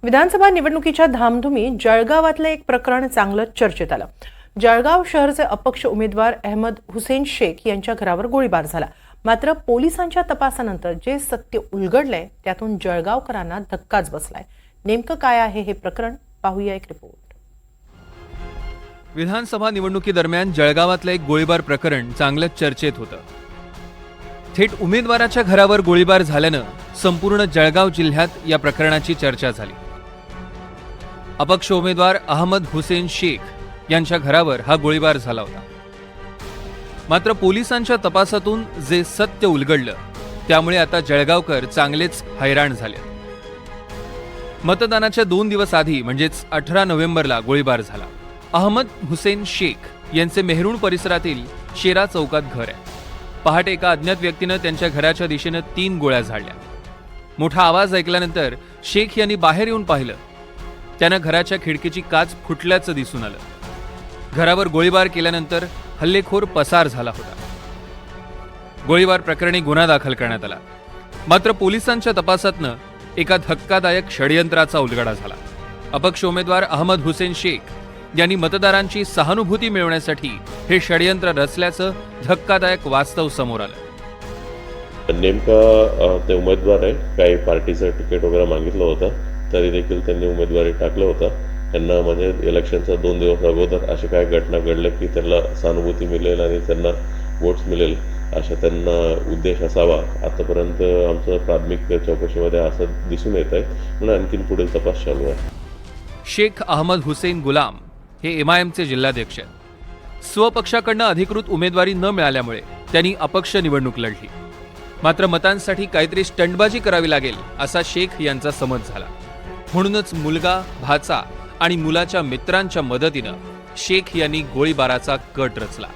विधानसभा निवडणुकीच्या धामधुमीत जळगावातलं एक प्रकरण चांगलं चर्चेत आलं। जळगाव शहरचे अपक्ष उमेदवार अहमद हुसेन शेख यांच्या घरावर गोळीबार झाला। मात्र पोलिसांच्या तपासानंतर जे सत्य उलगडलंय त्यातून जळगावकरांना धक्काच बसलाय। नेमकं काय आहे हे प्रकरण, पाहूया एक रिपोर्ट। विधानसभा निवडणुकीदरम्यान जळगावातलं एक गोळीबार प्रकरण चांगलंच चर्चेत होतं। थेट उमेदवाराच्या घरावर गोळीबार झाल्यानं संपूर्ण जळगाव जिल्ह्यात या प्रकरणाची चर्चा झाली। अपक्ष उमेदवार अहमद हुसेन शेख यांच्या घरावर हा गोळीबार झाला होता। मात्र पोलिसांच्या तपासातून जे सत्य उलगडलं त्यामुळे आता जळगावकर चांगलेच हैराण झाले। मतदानाच्या 2 दिवस आधी म्हणजेच 18 नोव्हेंबरला गोळीबार झाला। अहमद हुसेन शेख यांचे मेहरुण परिसरातील शेरा चौकात घर आहे। पहाटे एका अज्ञात व्यक्तीनं त्यांच्या घराच्या दिशेनं 3 गोळ्या झाडल्या। मोठा आवाज ऐकल्यानंतर शेख यांनी बाहेर येऊन पाहिलं। त्यानं घराच्या खिडकीची काच फुटल्याचं दिसून आलं। घरावर गोळीबार केल्यानंतर हल्लेखोर पसार झाला होता। गोळीबार प्रकरणी गुन्हा दाखल करण्यात आला। मात्र पोलिसांच्या तपासातनं एका धक्कादायक षडयंत्राचा उलगडा झाला। अपक्ष उमेदवार अहमद हुसेन शेख यांनी मतदारांची सहानुभूती मिळवण्यासाठी हे षडयंत्र रचल्याचं धक्कादायक वास्तव समोर आलं। नेमका ते उमेदवार आहे, काही पार्टीचं तिकीट वगैरे मागितलं होतं, तरी देखील त्यांनी उमेदवारी टाकलं होतं। त्यांना म्हणजे इलेक्शनचा 2 दिवस अगोदर अशा काही घटना घडल्या की त्यांना सहानुभूती मिळेल आणि त्यांना वोट्स मिळेल अशा त्यांना उद्देश असावा। आतापर्यंत आमचं प्राथमिक चौकशीमध्ये असं दिसून येत आहे, म्हणून आणखीन पुढील तपास चालू आहे। शेख अहमद हुसेन गुलाम हे एमआयएमचे जिल्हाध्यक्ष आहेत। स्वपक्षाकडनं अधिकृत उमेदवारी न मिळाल्यामुळे त्यांनी अपक्ष निवडणूक लढली। मात्र मतांसाठी काहीतरी स्टंटबाजी करावी लागेल असा शेख यांचा समज झाला। म्हणूनच मुलगा, भाचा आणि मुलाच्या मित्रांच्या मदतीनं शेख यांनी गोळीबाराचा कट रचला।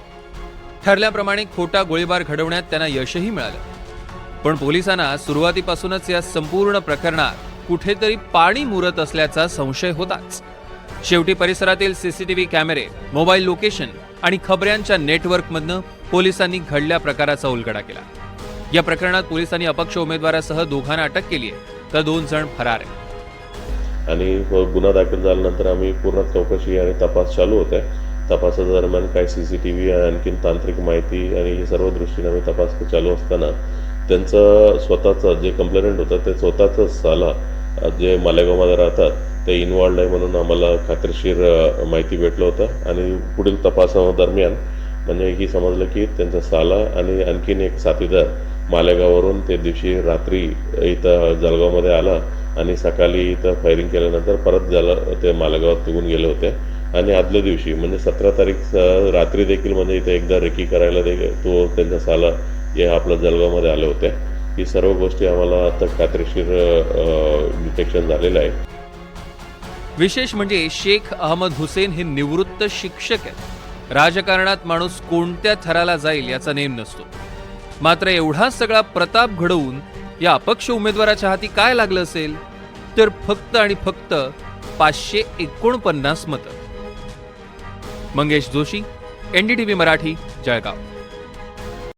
ठरल्याप्रमाणे खोटा गोळीबार घडवण्यात त्यांना यशही मिळालं। पण पोलिसांना सुरुवातीपासूनच या संपूर्ण प्रकरणात कुठेतरी पाणी मुरत असल्याचा संशय होताच। शेवटी परिसरातील सीसीटीव्ही कॅमेरे, मोबाईल लोकेशन आणि खबऱ्यांच्या नेटवर्कमधनं पोलिसांनी घडल्या प्रकाराचा उलगडा केला। या प्रकरणात पोलिसांनी अपक्ष उमेदवारासह 2 अटक केली आहे, तर 2 जण फरार आहेत। आणि गुन्हा दाखल झाल्यानंतर आम्ही पूर्ण चौकशी आणि तपास चालू होत आहे। तपासाच्या दरम्यान काही सीसीटीव्ही आणि आणखीन तांत्रिक माहिती आणि हे सर्व दृष्टीने आम्ही तपास चालू असताना त्यांचं स्वतःचं जे कंप्लेंट होतं ते स्वतःचं साला जे मालेगावमध्ये राहतात ते इन्वॉल्ड आहे म्हणून आम्हाला खात्रीशीर माहिती भेटलं होतं। आणि पुढील तपासादरम्यान म्हणजे ही समजलं की त्यांचा साला आणि आणखीन एक साथीदार मालेगाववरून ते दिवशी रात्री इथं जळगावमध्ये आला आणि सकाळी इथं फायरिंग केल्यानंतर परत ते मालेगावात निघून गेले होते। आणि आदल्या दिवशी म्हणजे 17 तारीख रात्री देखील म्हणजे इथे एकदा रेकी करायला तो त्यांचा साला हे आपल्या जळगावमध्ये आले होते। ही सर्व गोष्टी आम्हाला आता खात्रीशीर डिटेक्शन झालेलं आहे। विशेष म्हणजे शेख अहमद हुसेन हे निवृत्त शिक्षक आहेत। राजकारणात माणूस कोणत्या थराला जाईल याचा नेम नसतो। मात्र एवढा सगळा प्रताप घडवून या अपक्ष उमेदवाराच्या हाती काय लागलं असेल, तर फक्त आणि फक्त 549 मतं। मंगेश जोशी, NDTV मराठी, जळगाव।